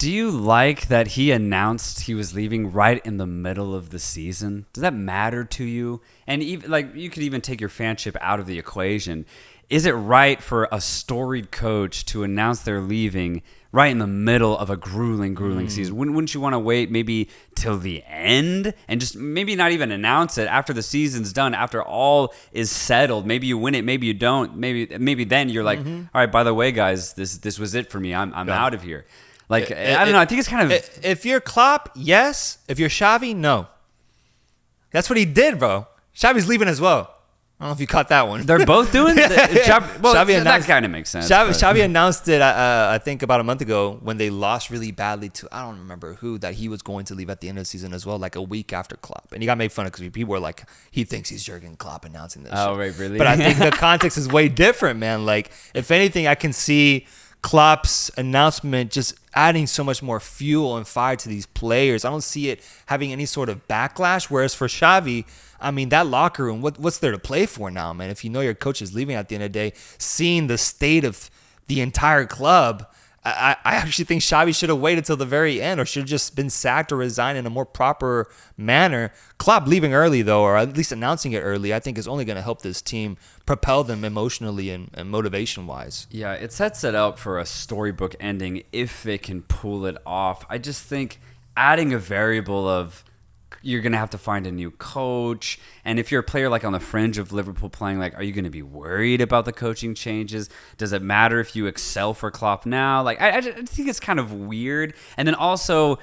Do you like that he announced he was leaving right in the middle of the season? Does that matter to you? And even like you could even take your fanship out of the equation. Is it right for a storied coach to announce they're leaving right in the middle of a grueling season? Wouldn't you want to wait maybe till the end and just maybe not even announce it after the season's done, after all is settled? Maybe you win it, maybe you don't. Maybe then you're like, all right, by the way, guys, this was it for me. I'm out of here. Like, I don't know. I think it's kind of... If you're Klopp, yes. If you're Xavi, no. That's what he did, bro. Xavi's leaving as well. I don't know if you caught that one. They're both doing it? Xavi that kind of makes sense. Xavi announced it, I think, about a month ago when they lost really badly to, I don't remember who, that he was going to leave at the end of the season as well, like a week after Klopp. And he got made fun of because people were like, he thinks he's Jurgen Klopp announcing this shit. Right, really? But I think the context is way different, man. Like, if anything, I can see Klopp's announcement just adding so much more fuel and fire to these players. I don't see it having any sort of backlash. Whereas for Xavi, I mean, that locker room, what's there to play for now, man? If you know your coach is leaving at the end of the day, seeing the state of the entire club, I actually think Xavi should have waited till the very end or should have just been sacked or resigned in a more proper manner. Klopp leaving early, though, or at least announcing it early, I think is only going to help this team propel them emotionally and motivation-wise. Yeah, it sets it up for a storybook ending if they can pull it off. I just think adding a variable of you're going to have to find a new coach. And if you're a player like on the fringe of Liverpool playing, like, are you going to be worried about the coaching changes? Does it matter if you excel for Klopp now? Like, I think it's kind of weird. And then also,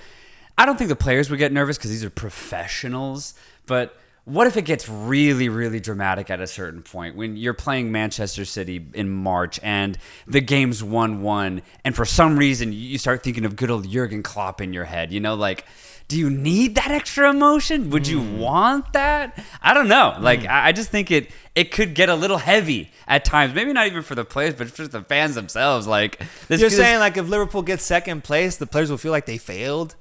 I don't think the players would get nervous because these are professionals. But what if it gets really, really dramatic at a certain point when you're playing Manchester City in March and the game's 1-1 and for some reason you start thinking of good old Jurgen Klopp in your head, you know, like, do you need that extra emotion? Would you want that? I don't know. Like, I just think it could get a little heavy at times. Maybe not even for the players, but for the fans themselves. Like, you're saying like if Liverpool gets second place, the players will feel like they failed?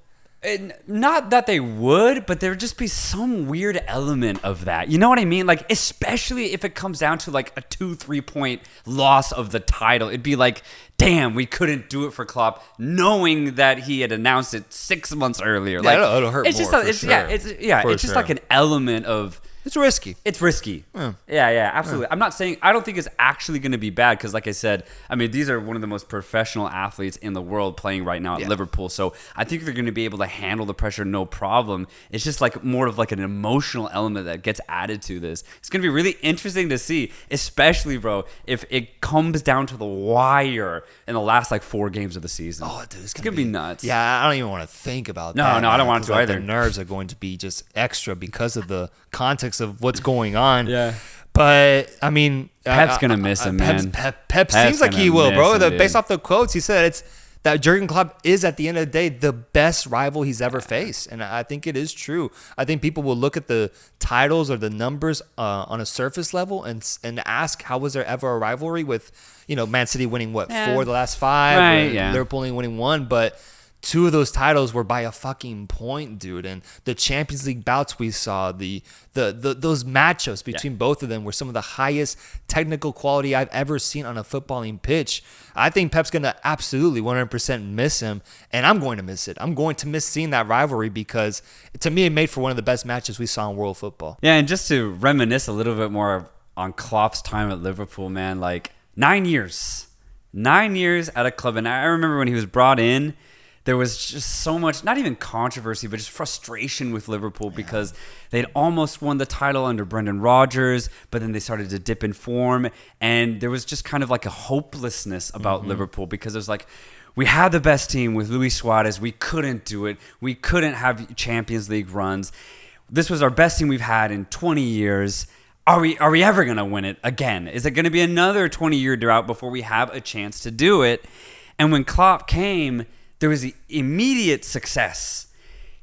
Not that they would, but there would just be some weird element of that. You know what I mean? Like, especially if it comes down to like a 2-3 point loss of the title. It'd be like, damn, we couldn't do it for Klopp, knowing that he had announced it 6 months earlier. Yeah, like, it'll hurt it's more, just for sure. It's just like an element of... It's risky. It's risky. Yeah, absolutely. I'm not saying... I don't think it's actually going to be bad because, like I said, I mean, these are one of the most professional athletes in the world playing right now at Liverpool. So I think they're going to be able to handle the pressure no problem. It's just like more of like an emotional element that gets added to this. It's going to be really interesting to see, especially, bro, if it comes down to the wire in the last like 4 games of the season. Oh, dude, it's going to be nuts. Yeah, I don't even want to think about that. No, I don't want to either. Their nerves are going to be just extra because of the context of what's going on. Yeah. But, I mean... Pep's going to miss him, man. Pep seems like he will, bro. Based off the quotes, he said that Jurgen Klopp is, at the end of the day, the best rival he's ever faced. And I think it is true. I think people will look at the titles or the numbers on a surface level and ask, how was there ever a rivalry with, you know, Man City winning, 4 of the last 5? Right, Liverpool only winning 1, but... 2 of those titles were by a fucking point, dude. And the Champions League bouts we saw, those matchups between both of them were some of the highest technical quality I've ever seen on a footballing pitch. I think Pep's going to absolutely 100% miss him, and I'm going to miss it. I'm going to miss seeing that rivalry because, to me, it made for one of the best matches we saw in world football. Yeah, and just to reminisce a little bit more on Klopp's time at Liverpool, man, like 9 years. 9 years at a club. And I remember when he was brought in, there was just so much, not even controversy, but just frustration with Liverpool because they'd almost won the title under Brendan Rodgers, but then they started to dip in form. And there was just kind of like a hopelessness about Liverpool because it was like, we had the best team with Luis Suarez. We couldn't do it. We couldn't have Champions League runs. This was our best team we've had in 20 years. Are we ever going to win it again? Is it going to be another 20-year drought before we have a chance to do it? And when Klopp came, there was immediate success.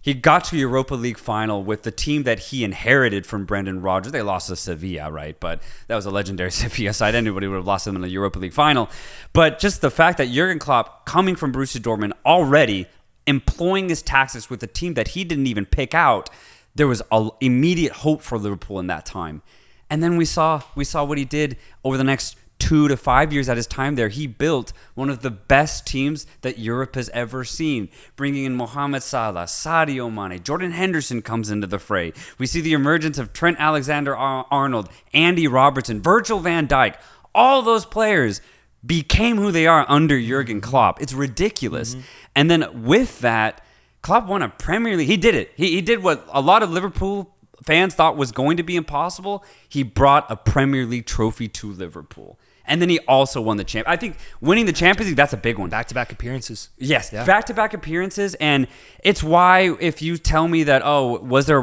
He got to Europa League final with the team that he inherited from Brendan Rodgers. They lost to Sevilla, right? But that was a legendary Sevilla side. Anybody would have lost them in the Europa League final. But just the fact that Jurgen Klopp, coming from Borussia Dortmund, already employing his tactics with a team that he didn't even pick out, there was immediate hope for Liverpool in that time. And then we saw what he did over the next 2 to 5 years at his time there, he built one of the best teams that Europe has ever seen, bringing in Mohamed Salah, Sadio Mane, Jordan Henderson comes into the fray. We see the emergence of Trent Alexander-Arnold, Andy Robertson, Virgil van Dijk. All those players became who they are under Jurgen Klopp. It's ridiculous. And then with that, Klopp won a Premier League. He did it. He did what a lot of Liverpool fans thought was going to be impossible. He brought a Premier League trophy to Liverpool. And then he also won the champ. I think winning the Champions League, that's a big one. Back-to-back appearances. Yes, back-to-back appearances. And it's why if you tell me that, was there a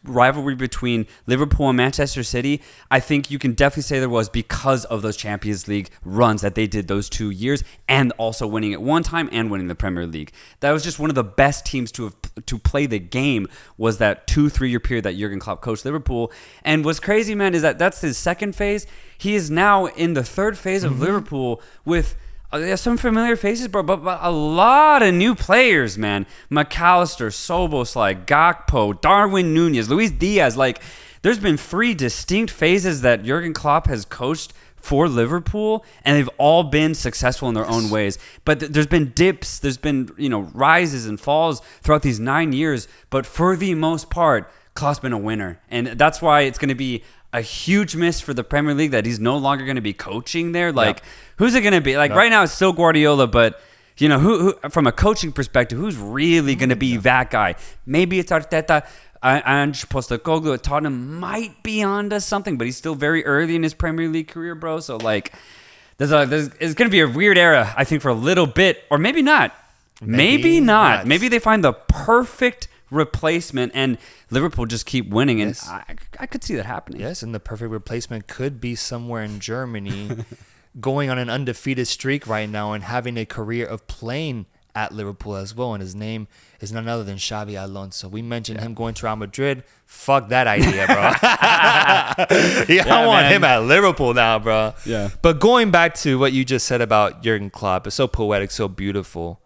rivalry between Liverpool and Manchester City? I think you can definitely say there was because of those Champions League runs that they did those 2 years and also winning it one time and winning the Premier League. That was just one of the best teams to play the game was that 2-3 year period that Jurgen Klopp coached Liverpool. And what's crazy, man, is that that's his second phase. He is now in the third phase of Liverpool with some familiar faces, bro, but a lot of new players, man. McAllister, Szoboszlai, Gakpo, Darwin Núñez, Luis Diaz. Like, there's been 3 distinct phases that Jurgen Klopp has coached for Liverpool, and they've all been successful in their own ways. But there's been dips, there's been rises and falls throughout these 9 years. But for the most part, Klopp's been a winner, and that's why it's going to be a huge miss for the Premier League that he's no longer going to be coaching there. Like, who's it going to be? Like, right now it's still Guardiola, but who from a coaching perspective, who's really going to be that guy? Maybe it's Arteta. Ange Postecoglou at Tottenham might be onto something, but he's still very early in his Premier League career, bro. So like, it's going to be a weird era, I think, for a little bit, or maybe not. Maybe not. Maybe they find the perfect replacement and Liverpool just keep winning, and I could see that happening. Yes, and the perfect replacement could be somewhere in Germany going on an undefeated streak right now and having a career of playing at Liverpool as well, and his name is none other than Xavi Alonso. We mentioned him going to Real Madrid. Fuck that idea, bro. I want him at Liverpool now, bro. Yeah. But going back to what you just said about Jurgen Klopp, it's so poetic, so beautiful.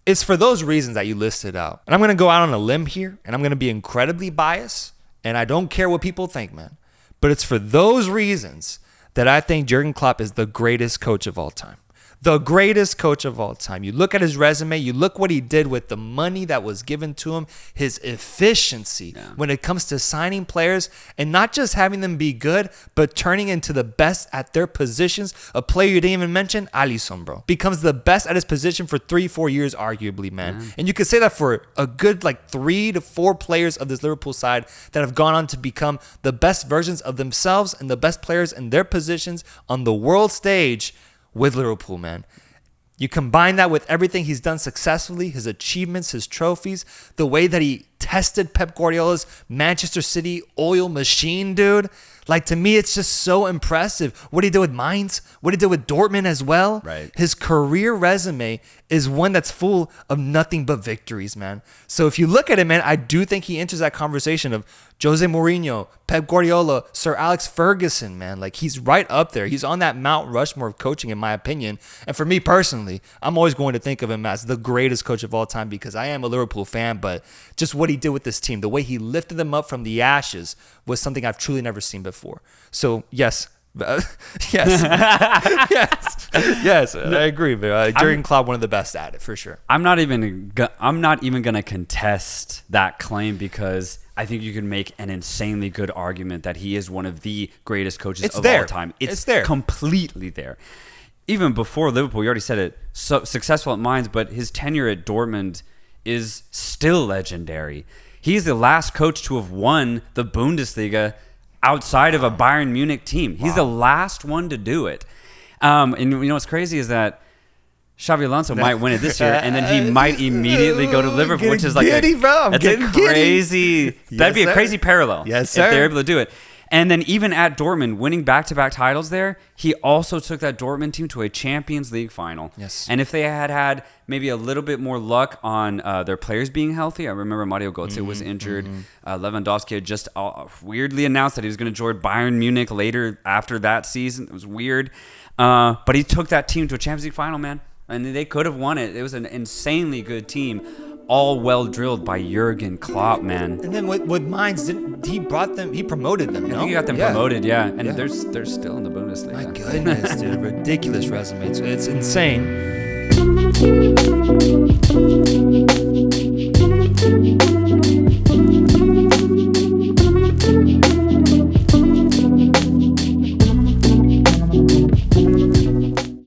It's for those reasons that you listed out. And I'm going to go out on a limb here, and I'm going to be incredibly biased, and I don't care what people think, man. But it's for those reasons that I think Jurgen Klopp is the greatest coach of all time. The greatest coach of all time. You look at his resume, you look what he did with the money that was given to him, his efficiency when it comes to signing players and not just having them be good, but turning into the best at their positions. A player you didn't even mention, Alisson, bro, becomes the best at his position for 3-4 years, arguably, man. And you could say that for a good 3 to 4 players of this Liverpool side that have gone on to become the best versions of themselves and the best players in their positions on the world stage with Liverpool, man. You combine that with everything he's done successfully, his achievements, his trophies, the way that he tested Pep Guardiola's Manchester City oil machine, dude. Like, to me, it's just so impressive. What he did with Mainz, what he did with Dortmund as well. Right. His career resume is one that's full of nothing but victories, man. So if you look at it, man, I do think he enters that conversation of Jose Mourinho, Pep Guardiola, Sir Alex Ferguson, man. Like, he's right up there. He's on that Mount Rushmore of coaching, in my opinion. And for me personally, I'm always going to think of him as the greatest coach of all time because I am a Liverpool fan, but just what he did with this team, the way he lifted them up from the ashes was something I've truly never seen before. So, yes. Yes. I agree, man. Jurgen Klopp, one of the best at it, for sure. I'm not even going to contest that claim because I think you can make an insanely good argument that he is one of the greatest coaches of all time. It's there. Completely there. Even before Liverpool, you already said it, so successful at Mainz, but his tenure at Dortmund is still legendary. He's the last coach to have won the Bundesliga outside of a Bayern Munich team. He's the last one to do it. And what's crazy is that Xavi Alonso might win it this year, and then he might immediately go to Liverpool, which is like that'd be a crazy parallel. Yes, sir. If they're able to do it. And then even at Dortmund, winning back-to-back titles there, he also took that Dortmund team to a Champions League final. Yes. And if they had maybe a little bit more luck on their players being healthy, I remember Mario Götze was injured. Lewandowski had just weirdly announced that he was going to join Bayern Munich later after that season. It was weird. But he took that team to a Champions League final, man. And they could have won it. It was an insanely good team. all well drilled by Jurgen Klopp, man. And then with Mainz, he promoted them, I no? think he got them promoted, yeah. And they're still in the Bundesliga. My goodness, dude. Ridiculous resume. It's insane.